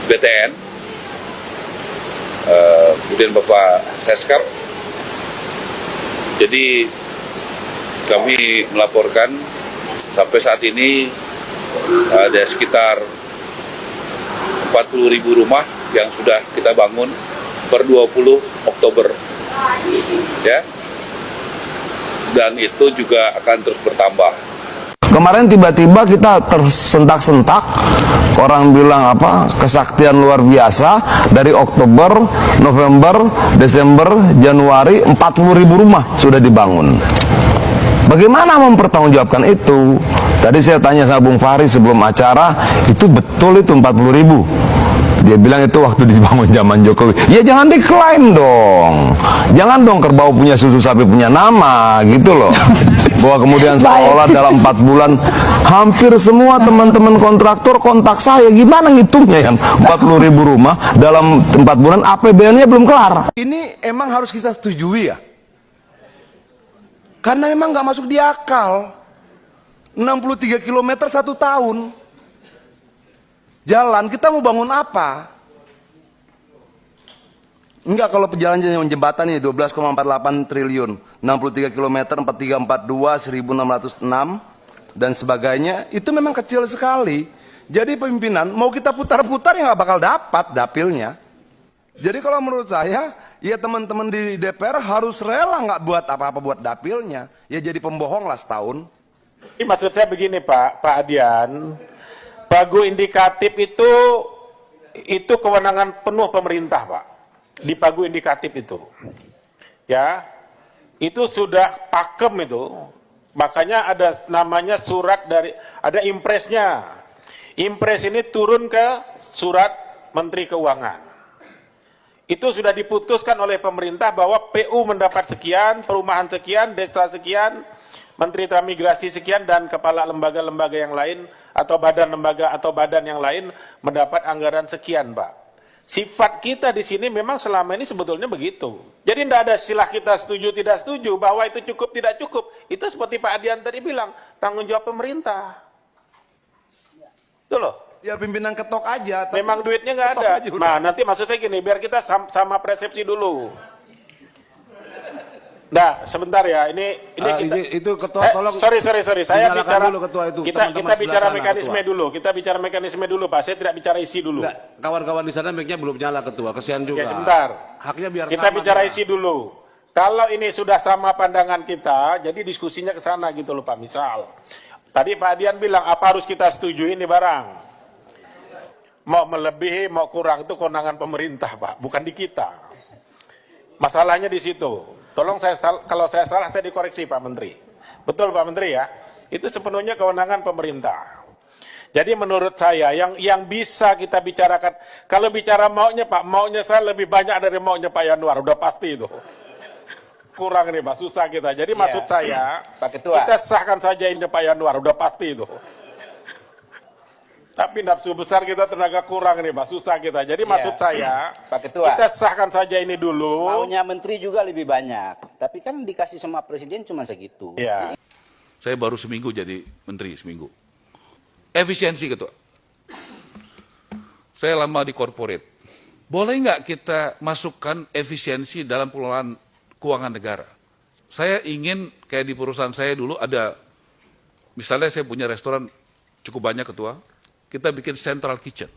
BTN, kemudian Bapak Seskap. Jadi kami melaporkan sampai saat ini ada sekitar 40.000 rumah yang sudah kita bangun per 20 Oktober. Ya. Dan itu juga akan terus bertambah. Kemarin tiba-tiba kita tersentak-sentak, orang bilang apa, kesaktian luar biasa, dari Oktober, November, Desember, Januari, 40.000 rumah sudah dibangun. Bagaimana mempertanggungjawabkan itu? Tadi saya tanya sama Bung Fahri sebelum acara, itu betul itu 40.000? Dia bilang itu waktu dibangun zaman Jokowi. Ya jangan diklaim dong. Jangan dong kerbau punya susu sapi punya nama gitu loh. Bahwa kemudian seolah dalam 4 bulan hampir semua teman-teman kontraktor kontak saya. Gimana ngitungnya yang 40.000 rumah dalam 4 bulan APBN-nya belum kelar. Ini emang harus kita setujui ya. Karena memang nggak masuk di akal. 63 km 1 tahun. Jalan, kita mau bangun apa? Enggak, kalau pejalan jembatan ini 12,48 triliun, 63 km, 4342, 1606, dan sebagainya, itu memang kecil sekali. Jadi pimpinan, mau kita putar-putar ya nggak bakal dapat dapilnya. Jadi kalau menurut saya, ya teman-teman di DPR harus rela nggak buat apa-apa buat dapilnya. Ya jadi pembohong lah setahun. Ini maksud saya begini Pak Adian, pagu indikatif itu kewenangan penuh pemerintah Pak, di pagu indikatif itu, ya, itu sudah pakem itu, makanya ada namanya surat dari, ada impresnya, impres ini turun ke surat Menteri Keuangan, itu sudah diputuskan oleh pemerintah bahwa PU mendapat sekian, perumahan sekian, desa sekian, Menteri Transmigrasi sekian, dan kepala lembaga-lembaga yang lain atau badan lembaga atau badan yang lain mendapat anggaran sekian, Pak. Sifat kita di sini memang selama ini sebetulnya begitu. Jadi tidak ada istilah kita setuju tidak setuju bahwa itu cukup tidak cukup. Itu seperti Pak Adian tadi bilang, tanggung jawab pemerintah. Itu loh. Ya pimpinan ketok aja. Memang duitnya nggak ada. Nah nanti maksud saya gini, biar kita sama persepsi dulu. Nah, sebentar ya. Ini kita, itu ketua tolong. Sorry. Saya bicara dulu ketua itu. Kita bicara mekanisme dulu. Kita bicara mekanisme dulu, Pak. Saya tidak bicara isi dulu. Kawan-kawan di sana mic-nya belum nyala ketua. Kesian juga. Ya, sebentar. Haknya biar kita sama bicara dia. isi dulu. Kalau ini sudah sama pandangan kita, jadi diskusinya ke sana gitu loh, Pak. Misal, tadi Pak Adian bilang apa harus kita setujui ini barang. Mau melebihi, mau kurang itu kewenangan pemerintah, Pak, bukan di kita. Masalahnya di situ. Tolong kalau saya salah saya dikoreksi Pak Menteri. Betul Pak Menteri ya? Itu sepenuhnya kewenangan pemerintah. Jadi menurut saya yang bisa kita bicarakan, kalau bicara maunya Pak, maunya saya lebih banyak dari maunya Pak Yanuar, udah pasti itu. Kurang nih Pak, susah kita. Jadi maksud saya, Pak Ketua, kita sahkan saja ini Pak Yanuar, udah pasti itu. Tapi nafsu besar kita tenaga kurang nih Pak, susah kita. Jadi maksud saya, Pak Ketua, kita sahkan saja ini dulu. maunya menteri juga lebih banyak. Tapi kan dikasih sama presiden cuma segitu. Ya. Saya baru seminggu jadi menteri, seminggu. Efisiensi ketua. Saya lama di corporate. Boleh nggak kita masukkan efisiensi dalam pengelolaan keuangan negara? Saya ingin kayak di perusahaan saya dulu ada, misalnya saya punya restoran cukup banyak ketua, kita bikin central kitchen.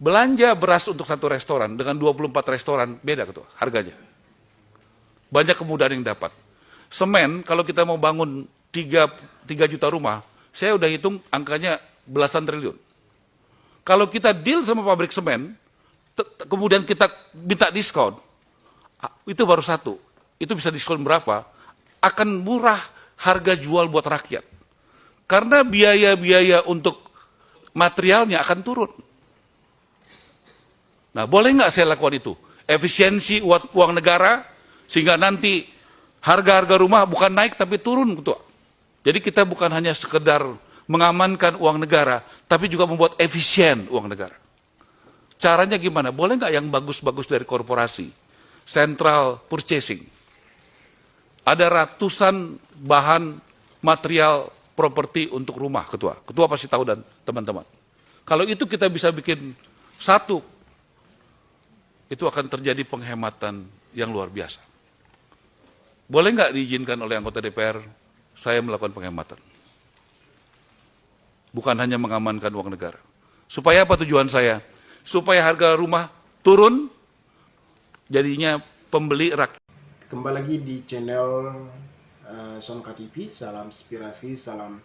Belanja beras untuk satu restoran dengan 24 restoran, beda ketua, harganya. Banyak kemudahan yang dapat. Semen, kalau kita mau bangun 3 juta rumah, saya udah hitung angkanya belasan triliun. Kalau kita deal sama pabrik semen, kemudian kita minta diskon, itu baru satu. Itu bisa diskon berapa? Akan murah harga jual buat rakyat. Karena biaya-biaya untuk materialnya akan turun. Nah, boleh nggak saya lakukan itu? Efisiensi uang negara, sehingga nanti harga-harga rumah bukan naik tapi turun, ketua. Jadi kita bukan hanya sekedar mengamankan uang negara, tapi juga membuat efisien uang negara. Caranya gimana? Boleh nggak yang bagus-bagus dari korporasi? Central purchasing. Ada ratusan bahan material properti untuk rumah, ketua. Ketua pasti tahu dan teman-teman. Kalau itu kita bisa bikin Satu, itu akan terjadi penghematan yang luar biasa. Boleh nggak diizinkan oleh anggota DPR saya melakukan penghematan? Bukan hanya mengamankan uang negara. Supaya apa tujuan saya? Supaya harga rumah turun, jadinya pembeli rakyat. Kembali lagi di channel Sonka TV, salam inspirasi, salam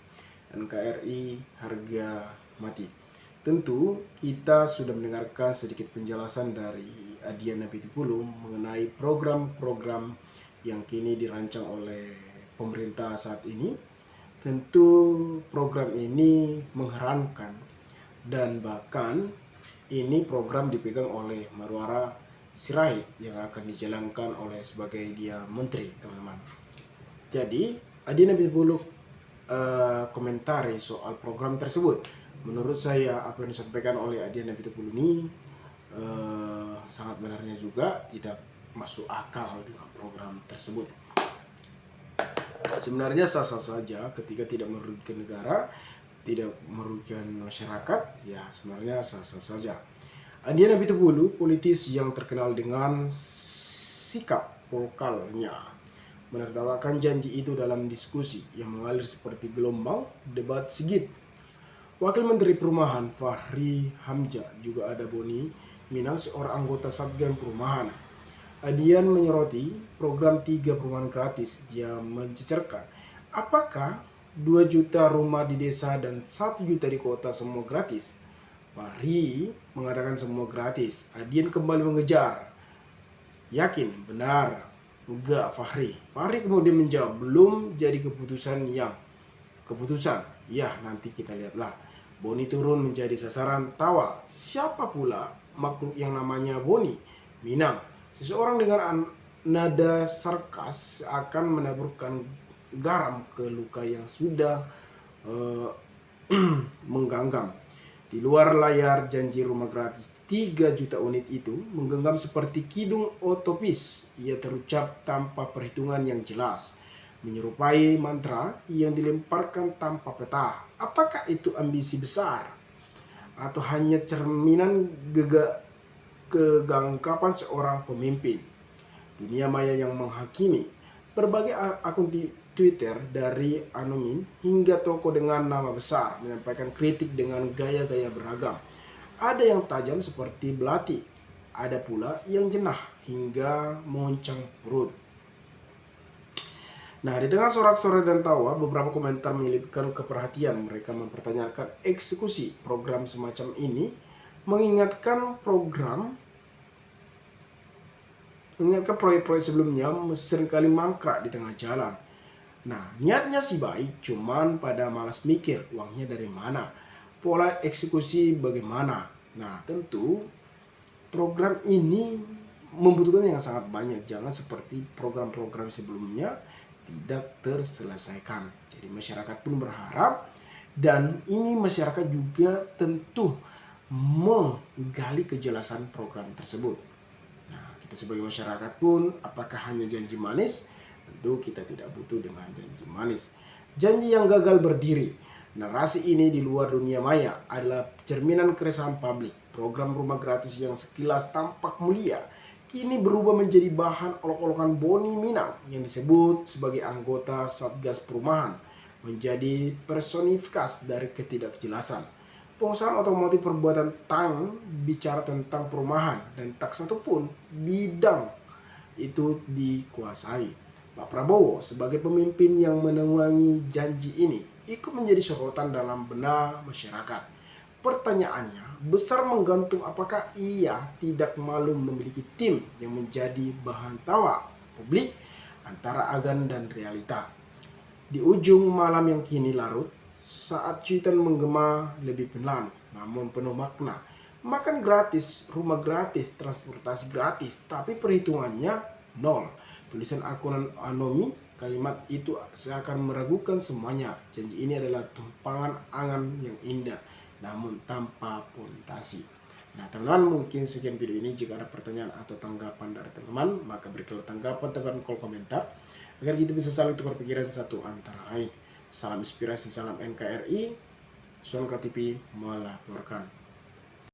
NKRI, harga mati. Tentu kita sudah mendengarkan sedikit penjelasan dari Adian Apitupulu mengenai program-program yang kini dirancang oleh pemerintah saat ini. Tentu program ini mengherankan dan bahkan ini program dipegang oleh Marwara Sirait yang akan dijalankan oleh sebagai dia menteri, teman-teman. Jadi Adian Apitupulu komentari soal program tersebut. Menurut saya apa yang disampaikan oleh Adian Apitupulu ini sangat benarnya juga tidak masuk akal dengan program tersebut. Sebenarnya sah-sah saja ketika tidak merugikan negara, tidak merugikan masyarakat, ya sebenarnya sah-sah saja. Adian Apitupulu, politis yang terkenal dengan sikap vokalnya, menertawakan janji itu dalam diskusi yang mengalir seperti gelombang debat Sigit. Wakil Menteri Perumahan Fahri Hamzah juga ada Boni Minang, seorang anggota Satgas Perumahan. Adian menyoroti program 3 perumahan gratis. Dia mencecerkan, apakah 2 juta rumah di desa dan 1 juta di kota semua gratis? Fahri mengatakan semua gratis. Adian kembali mengejar, yakin benar? Enggak Fahri. Fahri kemudian menjawab, belum jadi keputusan. Ya nanti kita lihatlah. Boni turun menjadi sasaran tawa. Siapa pula makhluk yang namanya Boni Minang? Seseorang dengan nada sarkas akan menaburkan garam ke luka yang sudah mengganggam. Di luar layar, janji rumah gratis 3 juta unit itu menggenggam seperti kidung otopis. Ia terucap tanpa perhitungan yang jelas, menyerupai mantra yang dilemparkan tanpa peta. Apakah itu ambisi besar atau hanya cerminan kegangkapan seorang pemimpin? Dunia maya yang menghakimi. Berbagai akun di Twitter dari anonim hingga toko dengan nama besar menyampaikan kritik dengan gaya-gaya beragam. Ada yang tajam seperti belati, ada pula yang jenah hingga menguncang perut. Nah, di tengah sorak-sorai dan tawa, beberapa komentar menyelipkan keperhatian. Mereka mempertanyakan eksekusi program semacam ini, mengingatkan proyek-proyek sebelumnya seringkali mangkrak di tengah jalan. Nah, niatnya sih baik, cuman pada malas mikir uangnya dari mana, pola eksekusi bagaimana. Nah, tentu program ini membutuhkan yang sangat banyak. Jangan seperti program-program sebelumnya tidak terselesaikan. Jadi masyarakat pun berharap, dan ini masyarakat juga tentu menggali kejelasan program tersebut. Nah, kita sebagai masyarakat pun, apakah hanya janji manis? Tentu kita tidak butuh dengan janji manis. Janji yang gagal berdiri. Narasi ini di luar dunia maya adalah cerminan keresahan publik. Program rumah gratis yang sekilas tampak mulia kini berubah menjadi bahan olok-olokan Boni Minang yang disebut sebagai anggota Satgas Perumahan, menjadi personifikasi dari ketidakjelasan. Perusahaan otomotif perbuatan tang bicara tentang perumahan dan tak satu pun bidang itu dikuasai. Pak Prabowo sebagai pemimpin yang menuangi janji ini ikut menjadi sorotan dalam benak masyarakat. Pertanyaannya besar menggantung apakah ia tidak malu memiliki tim yang menjadi bahan tawa publik antara agan dan realita. Di ujung malam yang kini larut, saat cuitan menggema lebih pelan namun penuh makna. Makan gratis, rumah gratis, transportasi gratis, tapi perhitungannya nol. Tulisan akun anomi, kalimat itu seakan meragukan semuanya. Janji ini adalah tumpangan angan yang indah namun tanpa pondasi. Nah, teman-teman, mungkin sekian video ini. Jika ada pertanyaan atau tanggapan dari teman-teman, maka berikanlah tanggapan teman kolom komentar agar kita bisa saling tukar pikiran satu antara lain. Salam inspirasi, salam NKRI. Sonka TV melaporkan.